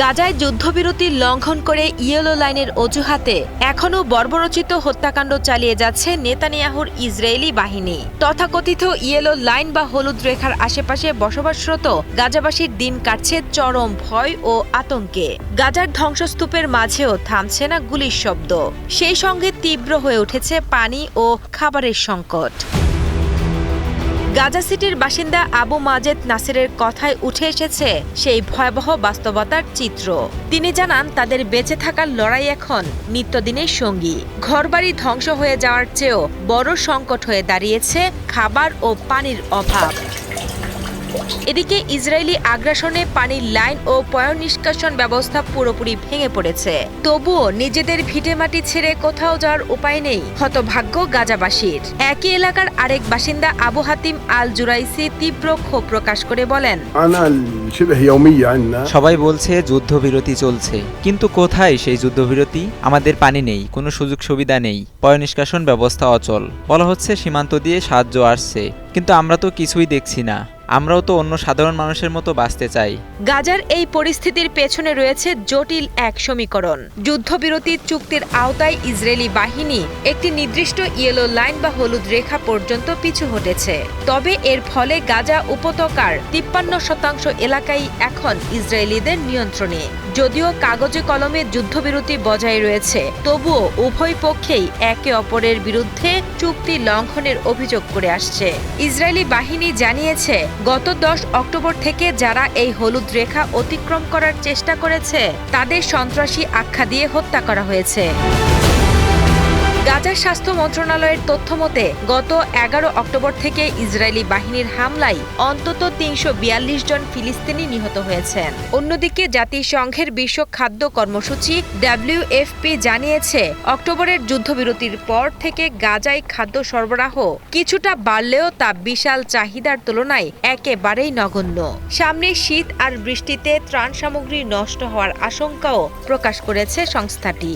গাজায় যুদ্ধবিরতি লঙ্ঘন করে ইয়েলো লাইনের অজুহাতে এখনও বর্বরচিত হত্যাকাণ্ড চালিয়ে যাচ্ছে নেতানিয়াহুর ইসরায়েলি বাহিনী। তথাকথিত ইয়েলো লাইন বা হলুদ রেখার আশেপাশে বসবাসরত গাজাবাসীর দিন কাটছে চরম ভয় ও আতঙ্কে। গাজার ধ্বংসস্তূপের মাঝেও থামছে না গুলির শব্দ, সেই সঙ্গে তীব্র হয়ে উঠেছে পানি ও খাবারের সংকট। গাজা সিটির বাসিন্দা আবু মাজেদ নাসিরের কথায় উঠে এসেছে সেই ভয়াবহ বাস্তবতার চিত্র। তিনি জানান, তাদের বেঁচে থাকার লড়াই এখন নিত্যদিনের সঙ্গী। ঘরবাড়ি ধ্বংস হয়ে যাওয়ার চেয়েও বড় সংকট হয়ে দাঁড়িয়েছে খাবার ও পানির অভাব। এদিকে ইসরায়েলি আগ্রাসনে পানির লাইন ও পয়ঃনিষ্কাশন ব্যবস্থা পুরোপুরি ভেঙে পড়েছে। তবুও নিজেদের ভিটেমাটি ছেড়ে কোথাও যাওয়ার উপায় নেই হতভাগ্য গাজাবাসীর। একই এলাকার আরেক বাসিন্দা আবু হাতিম আল জুরাইসি তীব্র ক্ষোভ প্রকাশ করে বলেন, সবাই বলছে যুদ্ধবিরতি চলছে, কিন্তু কোথায় সেই যুদ্ধবিরতি? আমাদের পানি নেই, কোনো সুযোগ সুবিধা নেই, পয়ঃনিষ্কাশন ব্যবস্থা অচল। বলা হচ্ছে সীমান্ত দিয়ে সাহায্য আসছে, কিন্তু আমরা তো কিছুই দেখছি না। আমরাও তো অন্য সাধারণ মানুষের মতো বাঁচতে চাই। গাজার এই পরিস্থিতির পেছনে রয়েছে জটিল এক সমীকরণ। যুদ্ধবিরতি চুক্তির আওতায় ইসরায়েলি বাহিনী একটি নির্দিষ্ট ইয়েলো লাইন বা হলুদ রেখা পর্যন্ত পিছু হটেছে। তবে এর ফলে গাজা উপত্যকার 53% এলাকাই এখন ইসরায়েলিদের নিয়ন্ত্রণে। যদিও কাগজে কলমে যুদ্ধবিরতি বজায় রয়েছে, তবুও উভয় পক্ষেই একে অপরের বিরুদ্ধে চুক্তি লঙ্ঘনের অভিযোগ করে আসছে। ইসরায়েলি বাহিনী জানিয়েছে, গত 10 অক্টোবর থেকে যারা এই হলুদ রেখা অতিক্রম করার চেষ্টা করেছে তাদের সন্ত্রাসী আখ্যা দিয়ে হত্যা করা হয়েছে। গাজার স্বাস্থ্য মন্ত্রণালয়ের তথ্যমতে গত 11 অক্টোবর থেকে ইসরায়েলি বাহিনীর হামলায় অন্তত 342 জন ফিলিস্তিনি নিহত হয়েছেন। অন্যদিকে জাতিসংঘের বিশ্ব খাদ্য কর্মসূচি WFP জানিয়েছে, অক্টোবরের যুদ্ধবিরতির পর থেকে গাজায় খাদ্য সরবরাহ কিছুটা বাড়লেও তা বিশাল চাহিদার তুলনায় একেবারেই নগণ্য। সামনে শীত আর বৃষ্টিতে ত্রাণ সামগ্রী নষ্ট হওয়ার আশঙ্কাও প্রকাশ করেছে সংস্থাটি।